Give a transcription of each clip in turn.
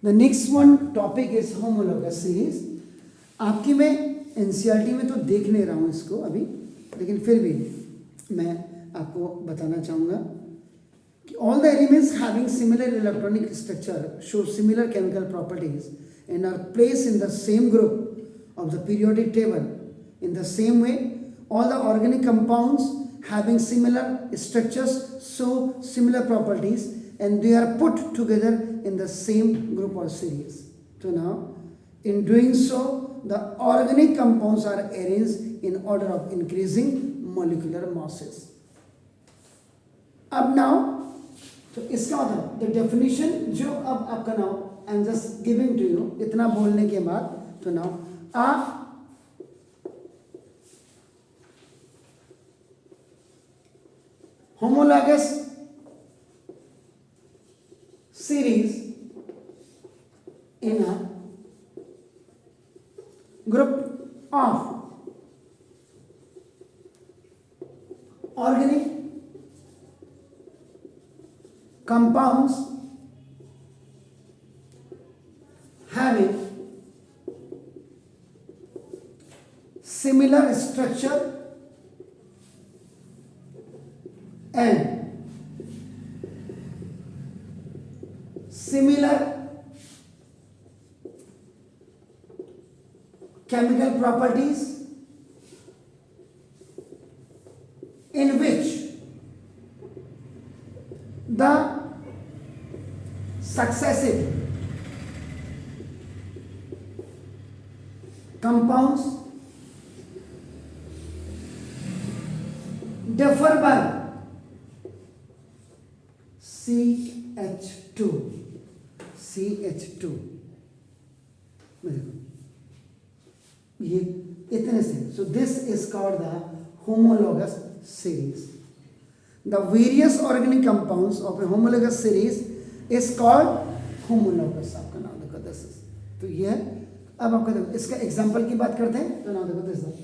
The next one topic is homologous series. आपकी मैं NCERT में तो देख नहीं रहा हूँ इसको अभी, लेकिन फिर भी मैं आपको बताना चाहूँगा कि all the elements having similar electronic structure show similar chemical properties and are placed in the same group of the periodic table. In the same way all the organic compounds having similar structures show similar properties and they are put together in the same group or series. So now in doing so the organic compounds are arranged in order of increasing molecular masses. अब now तो इसका मतलब the definition जो अब आपका now I'm just giving to you इतना बोलने के बाद तो now आप homologous series in a group of organic compounds having similar structure and similar chemical properties in which the successive compounds differ by CH2 ये इतने से so this is called the homologous series. The various organic compounds of a homologous series is called homologous. आपका नाम देखो this is तो ये अब आपका देखो इसका एग्जांपल की बात करते हैं तो नाम देखो this is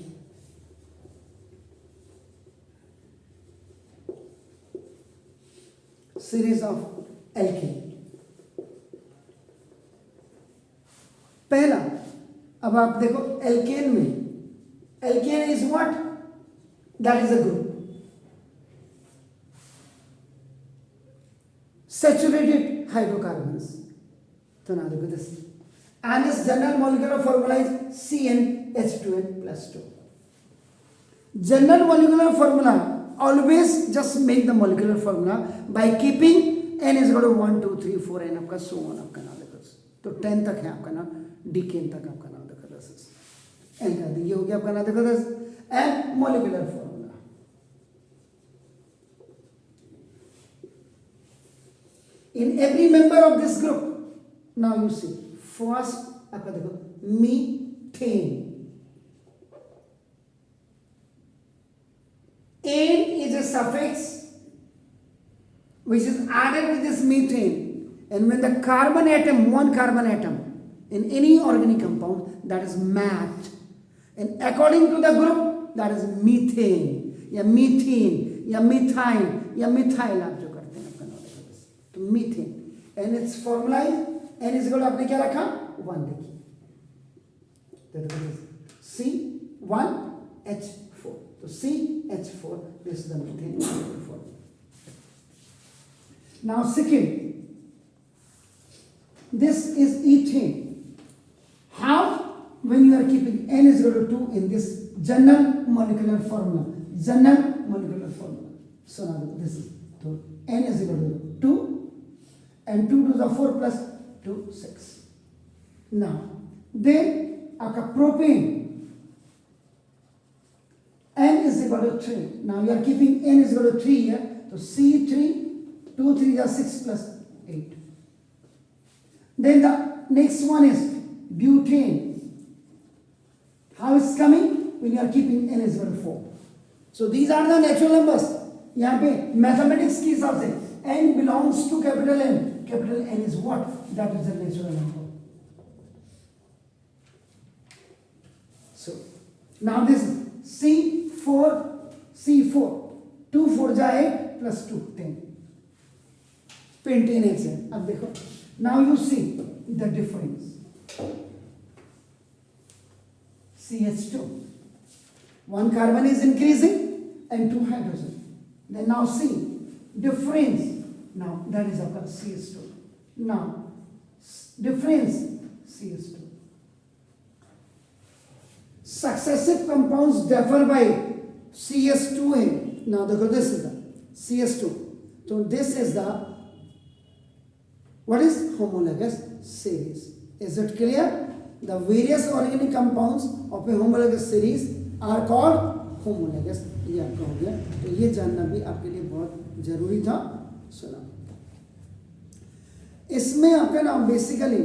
series of alkane. पहला अब आप देखो एल्केन में alkane is what that is a group saturated hydrocarbons तो ना देखो this and its general molecular formula is CnH2n+2. General molecular formula always just make the molecular formula by keeping n is equal to 1 2 3 4 n आपका so on आपका नाम देखो तो 10 तक है आपका नाम डिकेन तक आपका नाम देखो दस n का ये हो गया आपका नाम देखो दस and molecular formula in every member of this group. Now you see first आपका देखो methane. N is a suffix which is added with this methane, and when the carbon atom, one carbon atom in any organic compound, that is matched, and according to the group that is methane या methane या methyl या methyl आप जो करते हैं आपका नाम तो methane and its formula n is equal to आपने क्या रखा 1 देखिए C1H4 तो CH4 this is the methane formula. Now second, this is ethane. How? When you are keeping n is equal to 2 in this general molecular formula. General molecular formula. So now this is so n is equal to 2 and 2 to the 4 plus 2 6. Now then आपका propane n is equal to 3. Now you are keeping n is equal to 3 here. So C3 2 3 is 6 plus 8. Then the next one is butane. How is coming? When you are keeping n is equal to 4. So these are the natural numbers. यहाँ पे mathematics के हिसाब से n belongs to capital N. Capital N is what? That is the natural number. So now this C4 2 4 जाए plus 2 10 pentane है। अब देखो now you see the the difference. CH2. One carbon is increasing and two hydrogen. Then now see difference. Now that is our CH2. Now difference CH2. Successive compounds differ by CH2 है. Now देखो this is the CH2. So this is the what is homologous series. Is it clear? The various organic compounds of a homologous series are called homologous. ये आपका हो गया. तो ये जानना भी आपके लिए बहुत जरूरी था. सुना इसमें आपका ना basically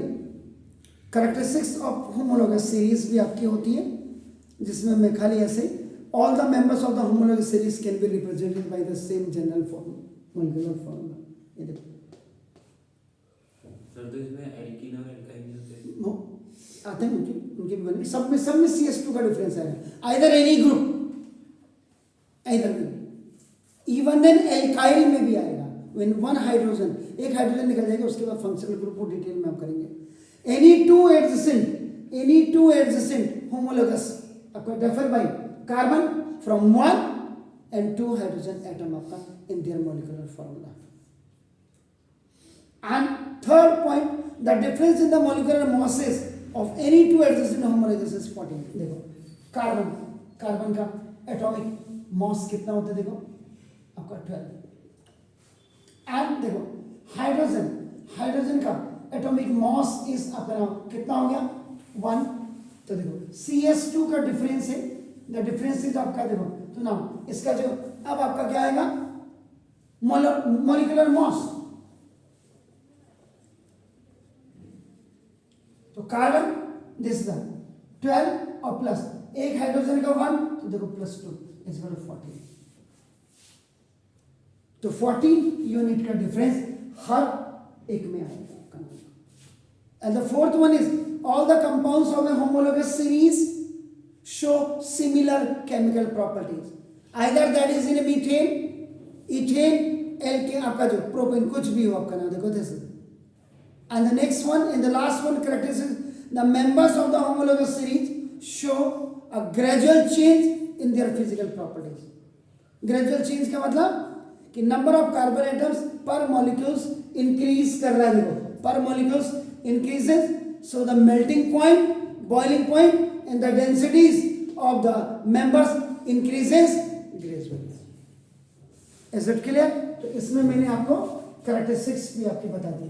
characteristics of homologous series भी आपकी होती है, जिसमें मैं खाली ऐसे all the members of the homologous series can be represented by the same general form molecular formula. ये देखो सर, तो इसमें एल्कीन और एल्काइन होते हैं आते हैं उनके भी बने. सब में CH2 का डिफरेंस है. Either any group, either even then alkyl में भी आएगा. व्हेन वन हाइड्रोजन, एक हाइड्रोजन निकल जाएगा, उसके बाद फंक्शनल ग्रुप को डिटेल में हम करेंगे. एनी टू एडजेसेंट होमोलॉगस आपका differ by carbon from one and two hydrogen atom आपका in their molecular formula. And third point, the difference in the molecular masses of any two adjacent homologous is 14. देखो carbon का atomic moss कितना होता है, देखो आपका 12. And देखो hydrogen का एटॉमिक मॉस इज आपका कितना हो गया 1. तो देखो CH2 का डिफरेंस है, द डिफरेंस इज आपका देखो. तो ना इसका जो अब आपका क्या आएगा मॉलिक्यूलर मॉस. तो कार्बन दिस 12 और प्लस एक हाइड्रोजन का 1, तो देखो +2 इज इक्वल टू 14. तो 14 यूनिट का डिफरेंस हर एक में आएगा. And the fourth one is all the compounds of a homologous series show similar chemical properties. Either that is in methane, ethane, alkane, आपका जो प्रोपेन कुछ भी हो आपका ना. देखो this. And the next one, and the last one, characteristics, the members of the homologous series show a gradual change in their physical properties. Gradual change का मतलब कि number of carbon atoms per molecules increase कर रहा है. देखो per molecules increases, so the melting point, boiling point, and the densities of the members increases gradually. Is it clear? तो इसमें मैंने आपको characteristics भी आपकी बता दी.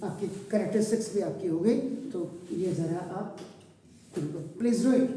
आपकी कैरेक्टरिस्टिक्स भी आपकी हो गई. तो ये जरा आप प्लीज डू इट.